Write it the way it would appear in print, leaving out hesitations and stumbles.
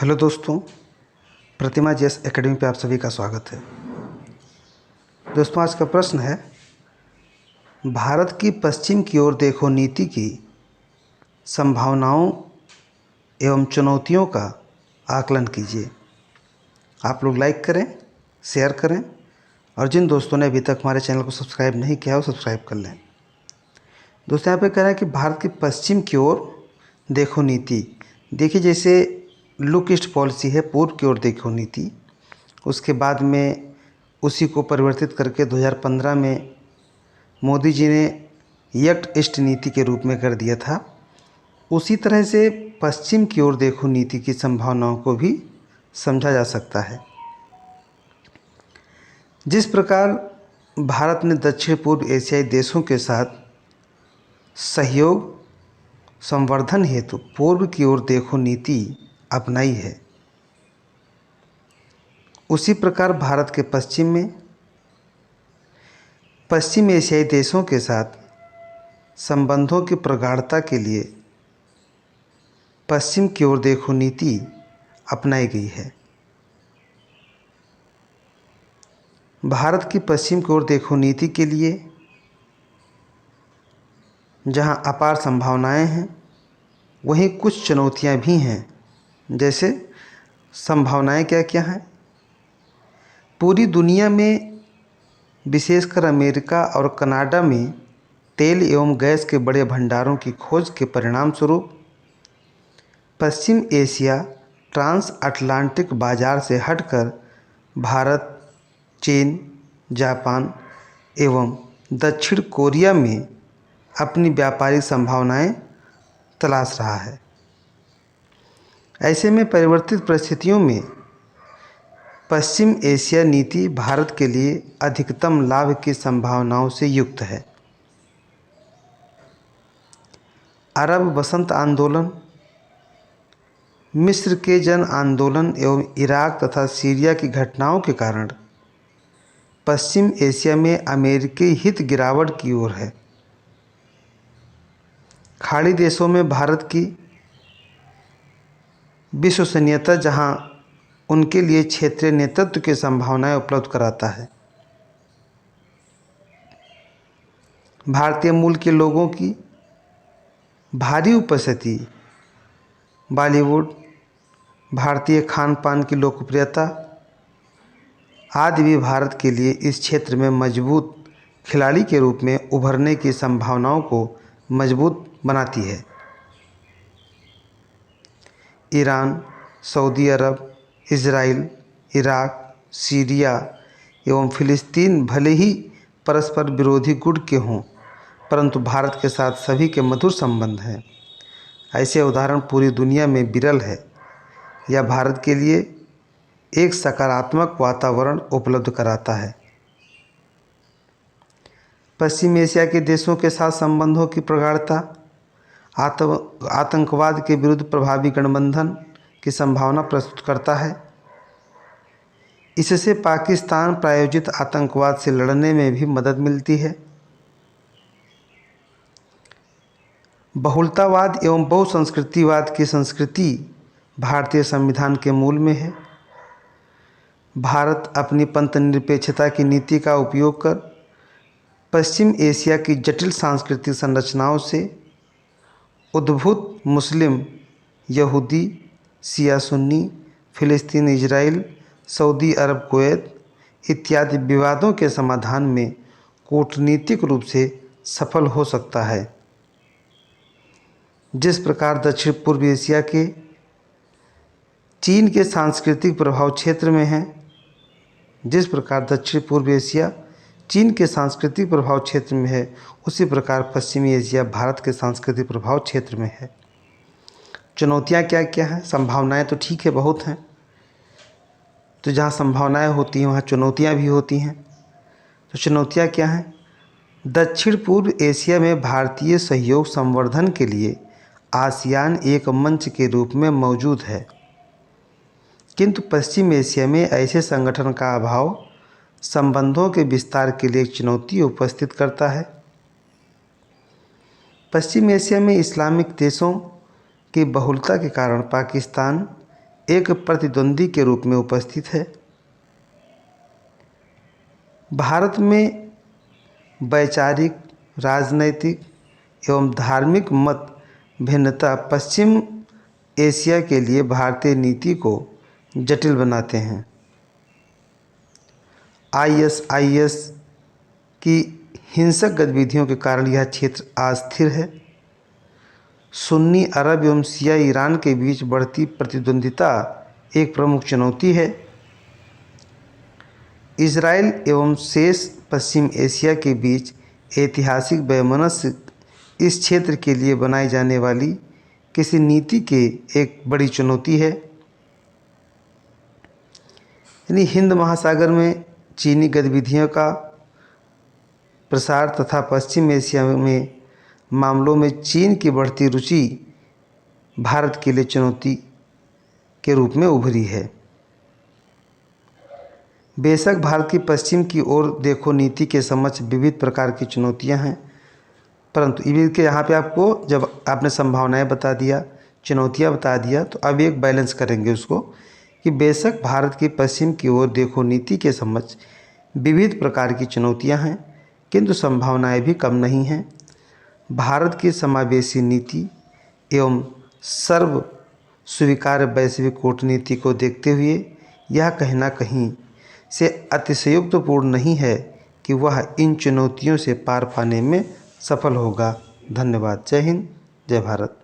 Hello दोस्तों, प्रतिमा GS academy पे आप सभी का स्वागत है। दोस्तों, आज का प्रश्न है, भारत की पश्चिम की ओर देखो नीति की संभावनाओं एवं चुनौतियों का आकलन कीजिए। आप लोग लाइक करें, शेयर करें और जिन दोस्तों ने अभी तक हमारे चैनल को सब्सक्राइब नहीं किया वो सब्सक्राइब कर लें। दोस्तों, यहाँ पे कह रहा है कि भारत की पश्चिम की ओर देखो नीति। देखिए, जैसे लुक ईस्ट पॉलिसी है, पूर्व की ओर देखो नीति, उसके बाद में उसी को परिवर्तित करके 2015 में मोदी जी ने एक्ट ईस्ट नीति के रूप में कर दिया था। उसी तरह से पश्चिम की ओर देखो नीति की संभावनाओं को भी समझा जा सकता है। जिस प्रकार भारत ने दक्षिण पूर्व एशियाई देशों के साथ सहयोग संवर्धन हेतु पूर्व की ओर देखो नीति अपनाई है, उसी प्रकार भारत के पश्चिम में पश्चिम एशियाई देशों के साथ संबंधों की प्रगाढ़ता के लिए पश्चिम की ओर देखो नीति अपनाई गई है। भारत की पश्चिम की ओर देखो नीति के लिए जहां अपार संभावनाएं हैं, वहीं कुछ चुनौतियां भी हैं। जैसे संभावनाएं क्या क्या हैं? पूरी दुनिया में, विशेषकर अमेरिका और कनाडा में तेल एवं गैस के बड़े भंडारों की खोज के परिणाम स्वरूप पश्चिम एशिया ट्रांस अटलांटिक बाजार से हटकर भारत, चीन, जापान एवं दक्षिण कोरिया में अपनी व्यापारिक संभावनाएं तलाश रहा है। ऐसे में परिवर्तित परिस्थितियों में पश्चिम एशिया नीति भारत के लिए अधिकतम लाभ की संभावनाओं से युक्त है। अरब वसंत आंदोलन, मिस्र के जन आंदोलन एवं इराक तथा सीरिया की घटनाओं के कारण पश्चिम एशिया में अमेरिकी हित गिरावट की ओर है। खाड़ी देशों में भारत की विश्वसनीयता जहां उनके लिए क्षेत्रीय नेतृत्व की संभावनाएं उपलब्ध कराता है। भारतीय मूल के लोगों की भारी उपस्थिति, बॉलीवुड, भारतीय खान पान की लोकप्रियता आदि भी भारत के लिए इस क्षेत्र में मजबूत खिलाड़ी के रूप में उभरने की संभावनाओं को मजबूत बनाती है। ईरान, सऊदी अरब, इजराइल, इराक, सीरिया एवं फिलिस्तीन भले ही परस्पर विरोधी गुट के हों, परंतु भारत के साथ सभी के मधुर संबंध हैं। ऐसे उदाहरण पूरी दुनिया में विरल है। यह भारत के लिए एक सकारात्मक वातावरण उपलब्ध कराता है। पश्चिम एशिया के देशों के साथ संबंधों की प्रगाढ़ता आतंकवाद के विरुद्ध प्रभावी गठबंधन की संभावना प्रस्तुत करता है। इससे पाकिस्तान प्रायोजित आतंकवाद से लड़ने में भी मदद मिलती है। बहुलतावाद एवं बहुसंस्कृतिवाद की संस्कृति भारतीय संविधान के मूल में है। भारत अपनी पंथनिरपेक्षता की नीति का उपयोग कर पश्चिम एशिया की जटिल सांस्कृतिक संरचनाओं से उद्भूत मुस्लिम, यहूदी, शिया सुन्नी, फिलिस्तीन, इजराइल, सऊदी अरब, कुवैत इत्यादि विवादों के समाधान में कूटनीतिक रूप से सफल हो सकता है। जिस प्रकार दक्षिण पूर्व एशिया के चीन के सांस्कृतिक प्रभाव क्षेत्र में है, जिस प्रकार दक्षिण पूर्व एशिया चीन के सांस्कृतिक प्रभाव क्षेत्र में है, उसी प्रकार पश्चिमी एशिया भारत के सांस्कृतिक प्रभाव क्षेत्र में है। चुनौतियाँ क्या क्या हैं? संभावनाएं तो ठीक है, बहुत हैं। तो जहाँ संभावनाएं होती हैं वहाँ चुनौतियाँ भी होती हैं। तो चुनौतियाँ क्या हैं? दक्षिण पूर्व एशिया में भारतीय सहयोग संवर्धन के लिए आसियान एक मंच के रूप में मौजूद है, किंतु पश्चिम एशिया में ऐसे संगठन का अभाव संबंधों के विस्तार के लिए एक चुनौती उपस्थित करता है। पश्चिम एशिया में इस्लामिक देशों की बहुलता के कारण पाकिस्तान एक प्रतिद्वंदी के रूप में उपस्थित है। भारत में वैचारिक, राजनैतिक एवं धार्मिक मत भिन्नता पश्चिम एशिया के लिए भारतीय नीति को जटिल बनाते हैं। ISIS की हिंसक गतिविधियों के कारण यह क्षेत्र अस्थिर है। सुन्नी अरब एवं शिया ईरान के बीच बढ़ती प्रतिद्वंदिता एक प्रमुख चुनौती है। इजराइल एवं शेष पश्चिम एशिया के बीच ऐतिहासिक वैमनस्य इस क्षेत्र के लिए बनाई जाने वाली किसी नीति की एक बड़ी चुनौती है। यानी हिंद महासागर में चीनी गतिविधियों का प्रसार तथा पश्चिम एशिया में मामलों में चीन की बढ़ती रुचि भारत के लिए चुनौती के रूप में उभरी है। बेशक भारत की पश्चिम की ओर देखो नीति के समक्ष विविध प्रकार की चुनौतियां हैं, परंतु विविध के यहाँ पे आपको जब आपने संभावनाएं बता दिया, चुनौतियां बता दिया, तो अब एक बैलेंस करेंगे उसको कि बेशक भारत की पश्चिम की ओर देखो नीति के समक्ष विविध प्रकार की चुनौतियां हैं, किंतु संभावनाएं भी कम नहीं हैं। भारत की समावेशी नीति एवं सर्व स्वीकार्य वैश्विक कूटनीति को देखते हुए यह कहना कहीं से अतिशयोक्तिपूर्ण नहीं है कि वह इन चुनौतियों से पार पाने में सफल होगा। धन्यवाद। जय हिंद, जय भारत।